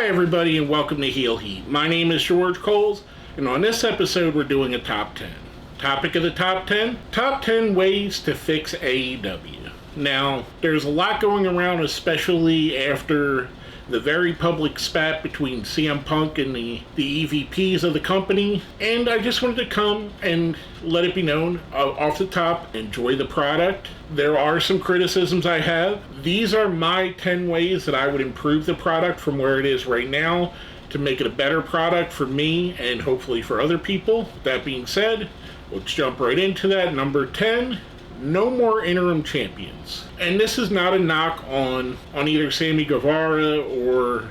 everybody, and welcome to Heel Heat. My name is George Coles, and on this episode we're doing a top 10. Topic of the top 10? Top 10 ways to fix AEW. Now, there's a lot going around, especially after the very public spat between CM Punk and the EVPs of the company, and I just wanted to come and let it be known off the top, enjoy the product. There are some criticisms I have. These are my 10 ways that I would improve the product from where it is right now to make it a better product for me and hopefully for other people. That being said, let's jump right into that. Number 10, no more interim champions. And this is not a knock on either Sammy Guevara or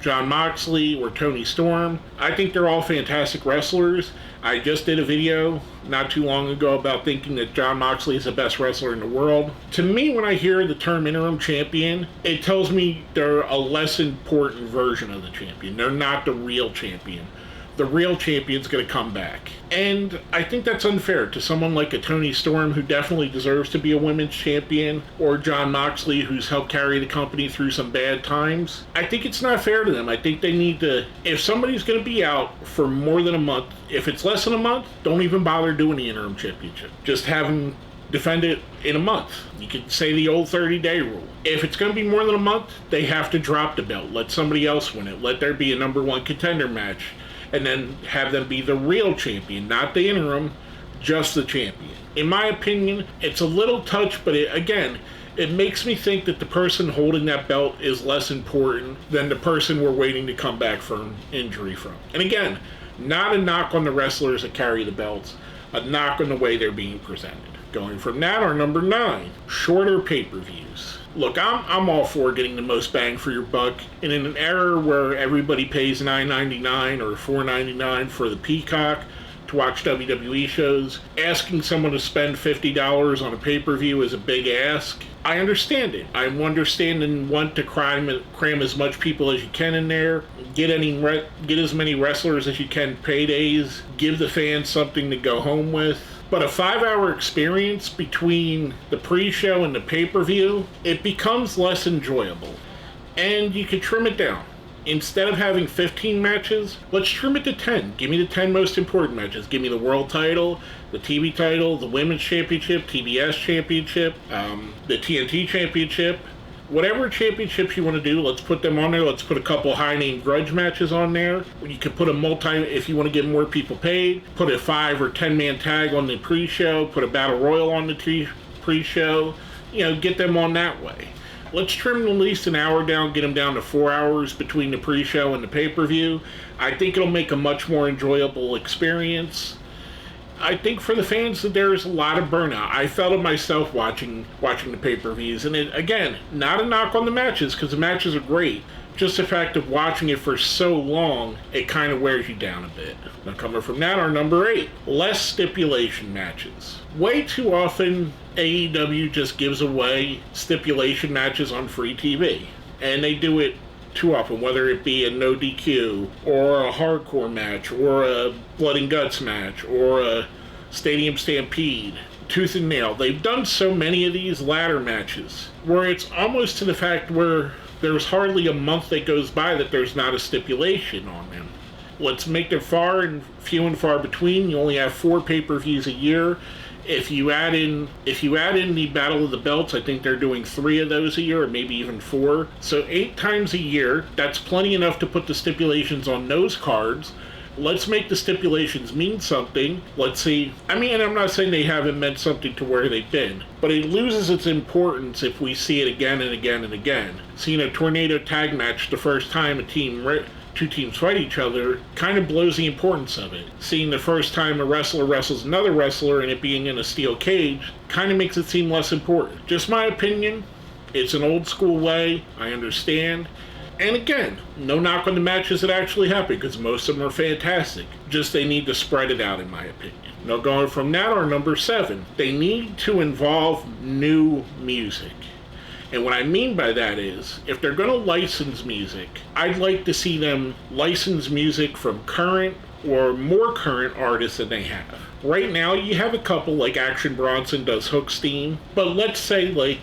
Jon Moxley or Tony Storm. I think they're all fantastic wrestlers. I just did a video not too long ago about thinking that Jon Moxley is the best wrestler in the world. To me, when I hear the term interim champion, it tells me they're a less important version of the champion. They're not the real champion. The real champion's going to come back. And I think that's unfair to someone like a Tony Storm, who definitely deserves to be a women's champion, or Jon Moxley, who's helped carry the company through some bad times. I think it's not fair to them. I think they need to, if somebody's going to be out for more than a month, if it's less than a month, don't even bother doing the interim championship. Just have them defend it in a month. You could say the old 30-day rule. If it's going to be more than a month, they have to drop the belt. Let somebody else win it. Let there be a number one contender match. And then have them be the real champion, not the interim, just the champion. In my opinion, it's a little touch, but it makes me think that the person holding that belt is less important than the person we're waiting to come back from injury from. And again, not a knock on the wrestlers that carry the belts, a knock on the way they're being presented. Going from that, our number 9, shorter pay-per-views. Look, I'm all for getting the most bang for your buck, and in an era where everybody pays $9.99 or $4.99 for the Peacock to watch WWE shows, asking someone to spend $50 on a pay-per-view is a big ask. I understand it. I understand and want to cram as much people as you can in there, get as many wrestlers as you can paydays, give the fans something to go home with. But a 5-hour experience between the pre-show and the pay-per-view, it becomes less enjoyable. And you can trim it down. Instead of having 15 matches, let's trim it to 10. Give me the 10 most important matches. Give me the world title, the TV title, the women's championship, TBS championship, the TNT championship. Whatever championships you want to do, let's put them on there. Let's put a couple high-name grudge matches on there. You could put if you want to get more people paid, put a 5 or 10-man tag on the pre-show, put a battle royal on the pre-show, get them on that way. Let's trim at least an hour down, get them down to 4 hours between the pre-show and the pay-per-view. I think it'll make a much more enjoyable experience. I think for the fans that there is a lot of burnout. I felt it myself watching the pay-per-views, and again, not a knock on the matches, because the matches are great. Just the fact of watching it for so long, it kind of wears you down a bit. Now, coming from that, our number 8, less stipulation matches. Way too often, AEW just gives away stipulation matches on free TV, and they do it too often, whether it be a no DQ, or a hardcore match, or a blood and guts match, or a stadium stampede, tooth and nail. They've done so many of these ladder matches where it's almost to the fact where there's hardly a month that goes by that there's not a stipulation on them. Let's make them few and far between. You only have 4 pay-per-views a year. If you add in the Battle of the Belts, I think they're doing 3 of those a year, or maybe even 4. So 8 times a year, that's plenty enough to put the stipulations on those cards. Let's make the stipulations mean something. Let's see. And I'm not saying they haven't meant something to where they've been, but it loses its importance if we see it again and again and again. Seeing a tornado tag match the first time two teams fight each other kind of blows the importance of it. Seeing the first time a wrestler wrestles another wrestler and it being in a steel cage kind of makes it seem less important. Just my opinion. It's an old school way. I understand. And again, no knock on the matches that actually happen, because most of them are fantastic. Just they need to spread it out, in my opinion. Now, going from that, our number 7, they need to involve new music. And what I mean by that is, if they're going to license music, I'd like to see them license music from current or more current artists than they have. Right now, you have a couple, like Action Bronson does Hookstein, but let's say, like,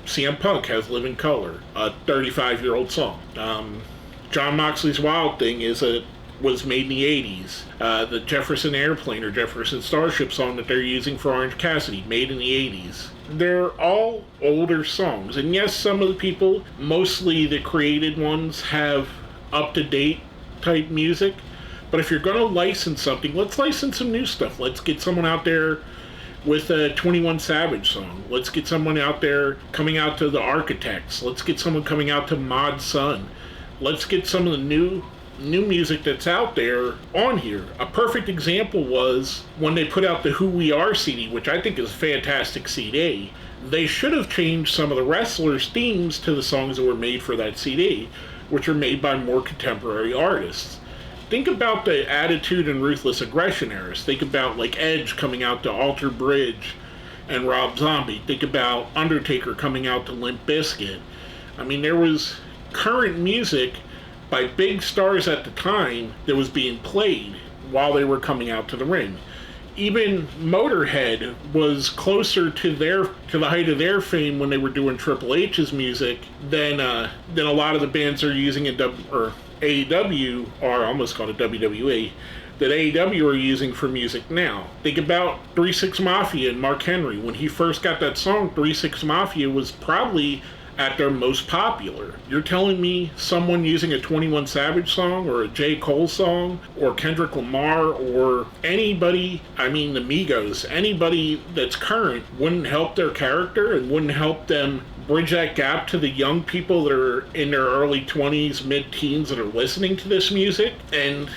CM Punk has Living Color, a 35-year-old song. John Moxley's Wild Thing was made in the 80s. The Jefferson Airplane or Jefferson Starship song that they're using for Orange Cassidy, made in the 80s. They're all older songs. And yes, some of the people, mostly the created ones, have up-to-date type music. But if you're going to license something, let's license some new stuff. Let's get someone out there with a 21 Savage song. Let's get someone out there coming out to the Architects. Let's get someone coming out to Mod Sun. Let's get some of the new music that's out there on here. A perfect example was when they put out the Who We Are CD, which I think is a fantastic CD. They should have changed some of the wrestlers' themes to the songs that were made for that CD, which are made by more contemporary artists. Think about the Attitude and Ruthless Aggression eras. Think about like Edge coming out to Alter Bridge and Rob Zombie. Think about Undertaker coming out to Limp Bizkit. I mean, there was current music by big stars at the time that was being played while they were coming out to the ring. Even Motorhead was closer to the height of their fame when they were doing Triple H's music than a lot of the bands are using in AEW, or I almost called it WWE, that AEW are using for music now. Think about 3-6 Mafia and Mark Henry. When he first got that song, 3-6 Mafia was probably at their most popular. You're telling me someone using a 21 Savage song or a J. Cole song or Kendrick Lamar or anybody, I mean the Migos, anybody that's current wouldn't help their character and wouldn't help them bridge that gap to the young people that are in their early 20s, mid-teens that are listening to this music? And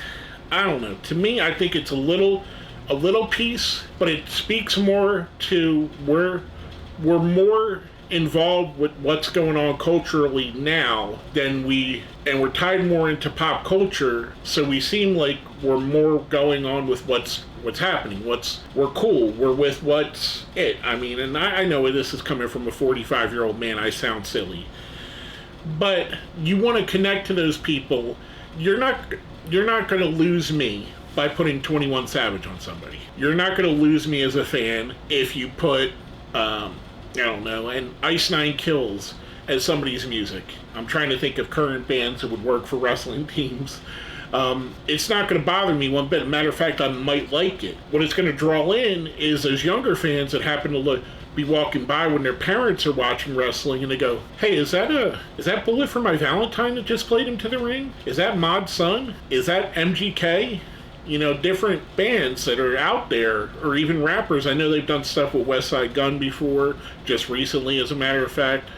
I don't know. To me, I think it's a little piece, but it speaks more to we're more involved with what's going on culturally now than we're tied more into pop culture, so we seem like we're more going on with what's happening, we're cool, we're with what's it. I mean, and I know this is coming from a 45-year-old man, I sound silly, but you want to connect to those people. You're not going to lose me by putting 21 Savage on somebody. You're not going to lose me as a fan if you put I don't know, and Ice Nine Kills as somebody's music. I'm trying to think of current bands that would work for wrestling teams. It's not going to bother me one bit. Matter of fact, I might like it. What it's going to draw in is those younger fans that happen to be walking by when their parents are watching wrestling, and they go, "Hey, is that Bullet for My Valentine that just played into the ring? Is that Mod Sun? Is that MGK?" You know, different bands that are out there, or even rappers. I know they've done stuff with West Side Gun before, just recently, as a matter of fact.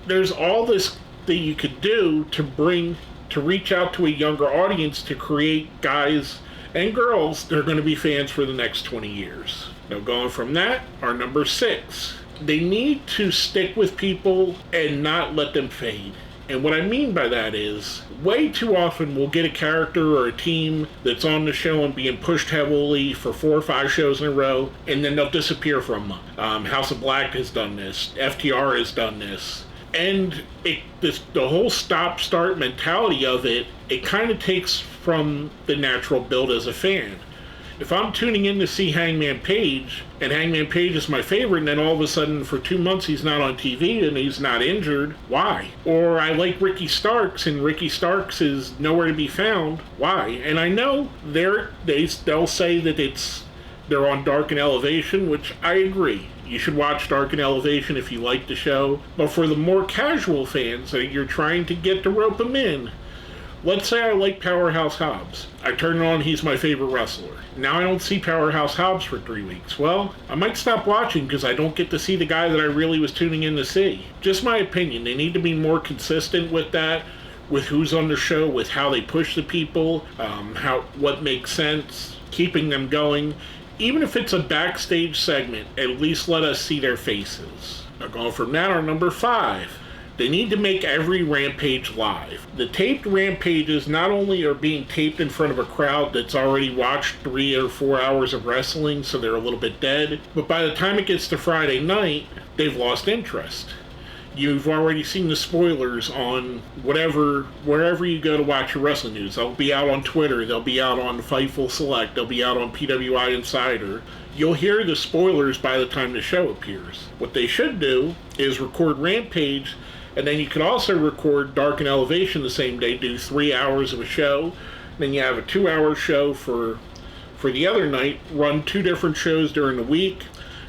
There's all this that you could do to reach out to a younger audience, to create guys and girls that are going to be fans for the next 20 years. Now, going from that, our number 6. They need to stick with people and not let them fade. And what I mean by that is, way too often we'll get a character or a team that's on the show and being pushed heavily for 4 or 5 shows in a row, and then they'll disappear for a month. House of Black has done this. FTR has done this. And the whole stop-start mentality of it kind of takes from the natural build as a fan. If I'm tuning in to see Hangman Page, and Hangman Page is my favorite, and then all of a sudden for 2 months he's not on TV and he's not injured, why? Or I like Ricky Starks, and Ricky Starks is nowhere to be found, why? And I know they'll say that they're on Dark and Elevation, which I agree. You should watch Dark and Elevation if you like the show. But for the more casual fans that you're trying to get to rope them in, let's say I like Powerhouse Hobbs. I turn it on, he's my favorite wrestler. Now I don't see Powerhouse Hobbs for 3 weeks. Well, I might stop watching because I don't get to see the guy that I really was tuning in to see. Just my opinion. They need to be more consistent with that, with who's on the show, with how they push the people, what makes sense, keeping them going. Even if it's a backstage segment, at least let us see their faces. Now going from that, our number 5. They need to make every Rampage live. The taped Rampages not only are being taped in front of a crowd that's already watched 3 or 4 hours of wrestling, so they're a little bit dead, but by the time it gets to Friday night, they've lost interest. You've already seen the spoilers on wherever you go to watch your wrestling news. They'll be out on Twitter, they'll be out on Fightful Select, they'll be out on PWI Insider. You'll hear the spoilers by the time the show appears. What they should do is record Rampage And then you could also record Dark and Elevation the same day, do 3 hours of a show. Then you have a 2-hour show for the other night, run 2 different shows during the week.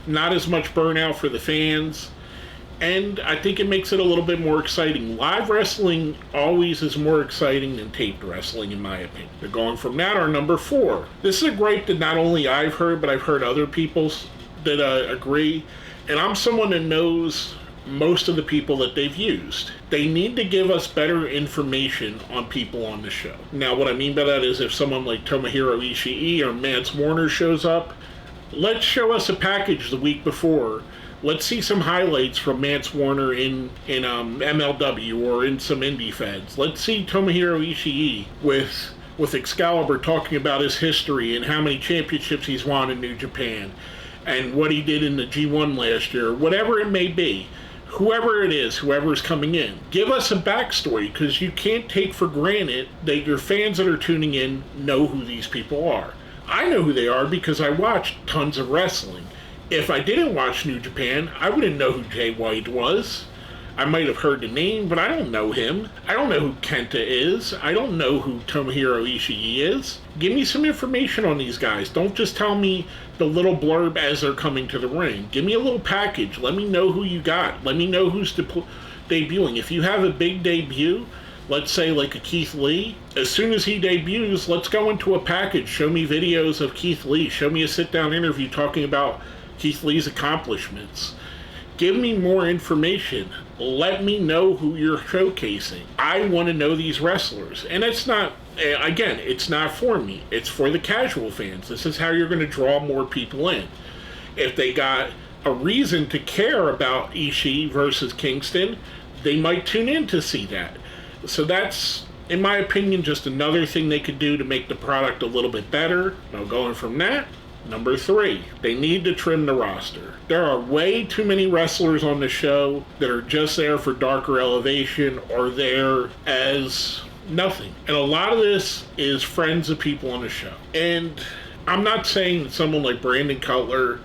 Not as much burnout for the fans. And I think it makes it a little bit more exciting. Live wrestling always is more exciting than taped wrestling, in my opinion. They're going from that, our number 4. This is a gripe that not only I've heard, but I've heard other people that agree. And I'm someone that knows most of the people that they've used. They need to give us better information on people on the show. Now, what I mean by that is if someone like Tomohiro Ishii or Mance Warner shows up, let's show us a package the week before. Let's see some highlights from Mance Warner in MLW or in some indie feds. Let's see Tomohiro Ishii with Excalibur talking about his history and how many championships he's won in New Japan and what he did in the G1 last year, whatever it may be. Whoever it is, whoever's coming in, give us a backstory, because you can't take for granted that your fans that are tuning in know who these people are. I know who they are because I watched tons of wrestling. If I didn't watch New Japan, I wouldn't know who Jay White was. I might have heard the name, but I don't know him. I don't know who Kenta is. I don't know who Tomohiro Ishii is. Give me some information on these guys. Don't just tell me the little blurb as they're coming to the ring. Give me a little package. Let me know who you got. Let me know who's debuting. If you have a big debut, let's say like a Keith Lee, as soon as he debuts, let's go into a package. Show me videos of Keith Lee. Show me a sit-down interview talking about Keith Lee's accomplishments. Give me more information. Let me know who you're showcasing. I want to know these wrestlers. And it's not, again, it's not for me. It's for the casual fans. This is how you're going to draw more people in. If they got a reason to care about Ishii versus Kingston, they might tune in to see that. So that's, in my opinion, just another thing they could do to make the product a little bit better. Now, going from that, number 3, they need to trim the roster. There are way too many wrestlers on the show that are just there for Darker Elevation or there as nothing. And a lot of this is friends of people on the show. And I'm not saying that someone like Brandon Cutler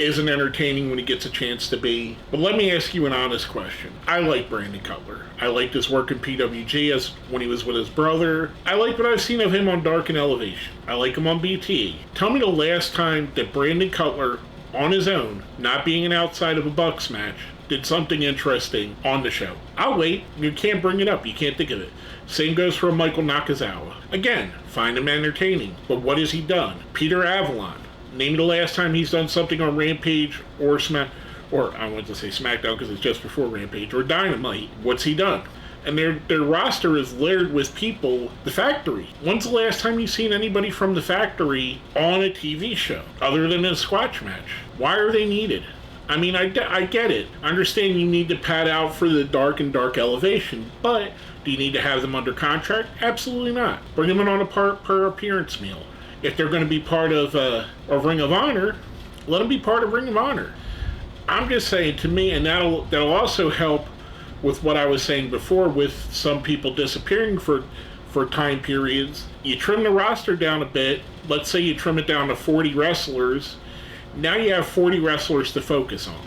isn't entertaining when he gets a chance to be, but let me ask you an honest question. I like Brandon Cutler. I liked his work in PWG as when he was with his brother. I like what I've seen of him on Dark and Elevation. I like him on BTE. Tell me the last time that Brandon Cutler, on his own, not being an outside of a Bucks match, did something interesting on the show. I'll wait. You can't bring it up. You can't think of it. Same goes for Michael Nakazawa. Again, find him entertaining, but what has he done? Peter Avalon. Name the last time he's done something on Rampage or I want to say SmackDown because it's just before Rampage, or Dynamite. What's he done? And their roster is littered with people. The Factory. When's the last time you've seen anybody from the Factory on a TV show other than a squash match? Why are they needed? I mean, I get it. I understand you need to pad out for the Dark and Dark Elevation, but do you need to have them under contract? Absolutely not. Bring them in on a per appearance meal. If they're going to be part of Ring of Honor, let them be part of Ring of Honor. I'm just saying, to me, and that'll also help with what I was saying before with some people disappearing for time periods. You trim the roster down a bit. Let's say you trim it down to 40 wrestlers. Now you have 40 wrestlers to focus on.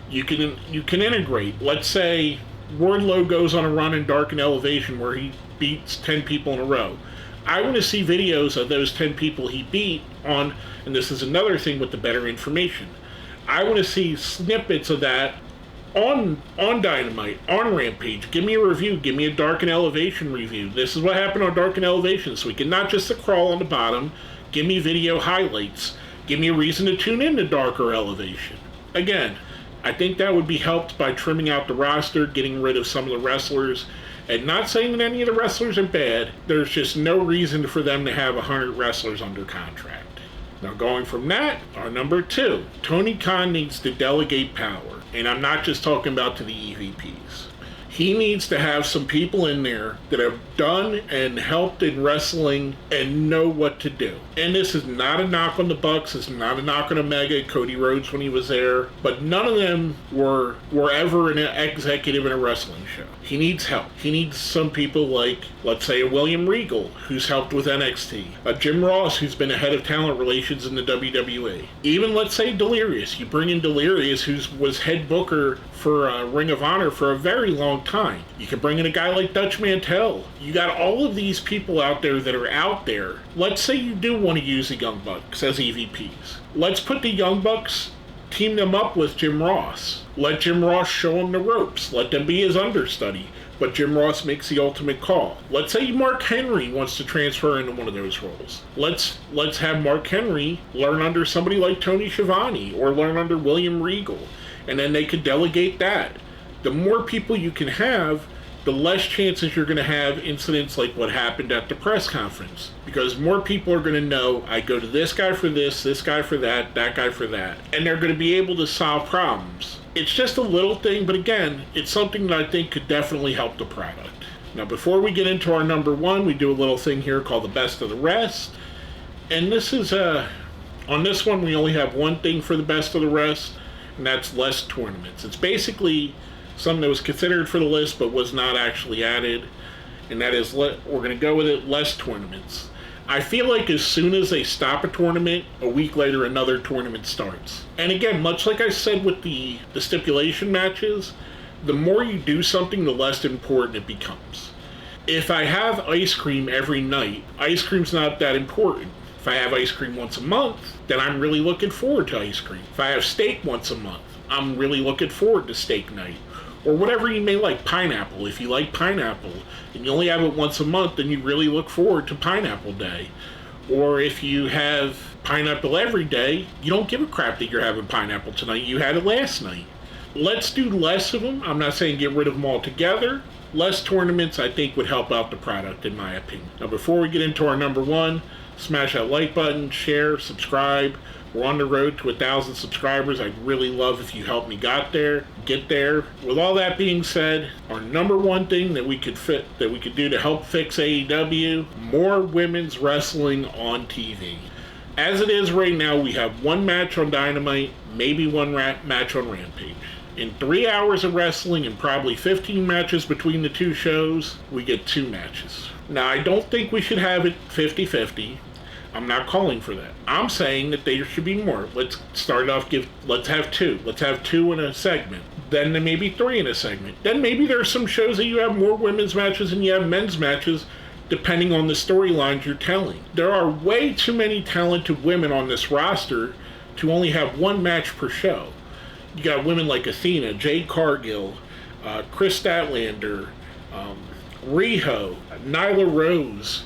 You can integrate. Let's say Wardlow goes on a run in Dark and Elevation where he beats 10 people in a row. I want to see videos of those 10 people he beat on, and this is another thing with the better information. I want to see snippets of that on Dynamite, on Rampage. Give me a review. Give me a Dark and Elevation review. This is what happened on Dark and Elevation this week. And not just the crawl on the bottom. Give me video highlights. Give me a reason to tune in to Darker Elevation. Again, I think that would be helped by trimming out the roster, getting rid of some of the wrestlers. And not saying that any of the wrestlers are bad, there's just no reason for them to have 100 wrestlers under contract. Now going from that, our number 2, Tony Khan needs to delegate power. And I'm not just talking about to the EVPs. He needs to have some people in there that have done and helped in wrestling and know what to do. And this is not a knock on the Bucks. It's not a knock on Omega, Cody Rhodes when he was there. But none of them were ever an executive in a wrestling show. He needs help. He needs some people like, let's say, a William Regal, who's helped with NXT. A Jim Ross, who's been a head of talent relations in the WWE. Even, let's say, Delirious. You bring in Delirious, who was head booker for Ring of Honor for a very long time. You can bring in a guy like Dutch Mantel. You got all of these people out there that are out there. Let's say you do want to use the Young Bucks as EVPs. Let's put the Young Bucks, team them up with Jim Ross. Let Jim Ross show them the ropes. Let them be his understudy. But Jim Ross makes the ultimate call. Let's say Mark Henry wants to transfer into one of those roles. Let's have Mark Henry learn under somebody like Tony Schiavone or learn under William Regal. And then they could delegate that. The more people you can have, the less chances you're going to have incidents like what happened at the press conference. Because more people are going to know, I go to this guy for this guy for that guy for that. And they're going to be able to solve problems. It's just a little thing, but again, it's something that I think could definitely help the product. Now, before we get into our number one, we do a little thing here called the best of the rest. And this is, on this one, we only have one thing for the best of the rest, and that's less tournaments. It's basically something that was considered for the list but was not actually added, and that is, we're going to go with it, less tournaments. I feel like as soon as they stop a tournament, a week later another tournament starts. And again, much like I said with the stipulation matches, the more you do something, the less important it becomes. If I have ice cream every night, ice cream's not that important. If I have ice cream once a month, then I'm really looking forward to ice cream. If I have steak once a month, I'm really looking forward to steak night. Or whatever you may like, pineapple. If you like pineapple and you only have it once a month, then you really look forward to Pineapple Day. Or if you have pineapple every day, you don't give a crap that you're having pineapple tonight. You had it last night. Let's do less of them. I'm not saying get rid of them altogether. Less tournaments, I think, would help out the product, in my opinion. Now, before we get into our number one, smash that like button, share, subscribe. We're on the road to 1,000 subscribers. I'd really love if you help me get there. With all that being said, our number one thing that we could do to help fix AEW, more women's wrestling on TV. As it is right now, we have one match on Dynamite, maybe one match on Rampage. In 3 hours of wrestling and probably 15 matches between the two shows, we get 2 matches. Now, I don't think we should have it 50-50. I'm not calling for that. I'm saying that there should be more. Let's start off, let's have 2. Let's have 2 in a segment. Then there may be 3 in a segment. Then maybe there's some shows that you have more women's matches than you have men's matches, depending on the storylines you're telling. There are way too many talented women on this roster to only have one match per show. You got women like Athena, Jade Cargill, Chris Statlander, Riho, Nyla Rose.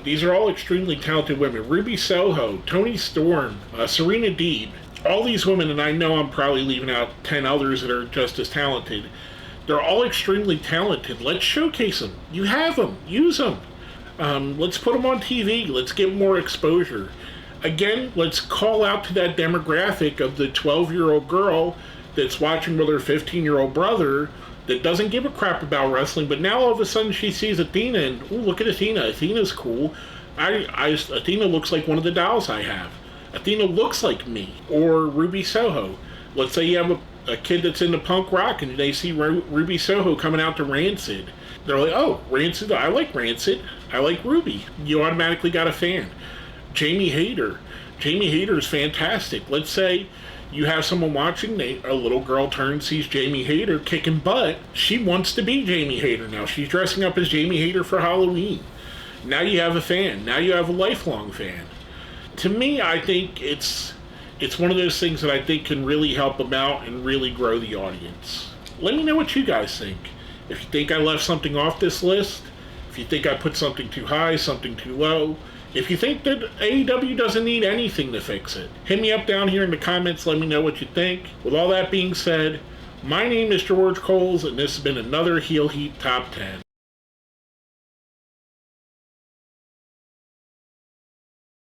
These are all extremely talented women. Ruby Soho, Toni Storm, Serena Deeb. All these women, and I know I'm probably leaving out 10 others that are just as talented. They're all extremely talented. Let's showcase them. You have them. Use them. Let's put them on TV. Let's get more exposure. Again, let's call out to that demographic of the 12-year-old girl that's watching with her 15-year-old brother that doesn't give a crap about wrestling, but now all of a sudden she sees Athena and, ooh, look at Athena. Athena's cool. Athena looks like one of the dolls I have. Athena looks like me. Or Ruby Soho. Let's say you have a kid that's into punk rock and they see Ruby Soho coming out to Rancid. They're like, oh, Rancid, I like Rancid. I like Ruby. You automatically got a fan. Jamie Hayter. Jamie Hayter is fantastic. Let's say you have someone watching, a little girl turns, sees Jamie Hayter kicking butt. She wants to be Jamie Hayter now. She's dressing up as Jamie Hayter for Halloween. Now you have a fan. Now you have a lifelong fan. To me, I think it's one of those things that I think can really help them out and really grow the audience. Let me know what you guys think. If you think I left something off this list, if you think I put something too high, something too low, if you think that AEW doesn't need anything to fix it, hit me up down here in the comments, let me know what you think. With all that being said, my name is George Coles, and this has been another Heel Heat Top 10.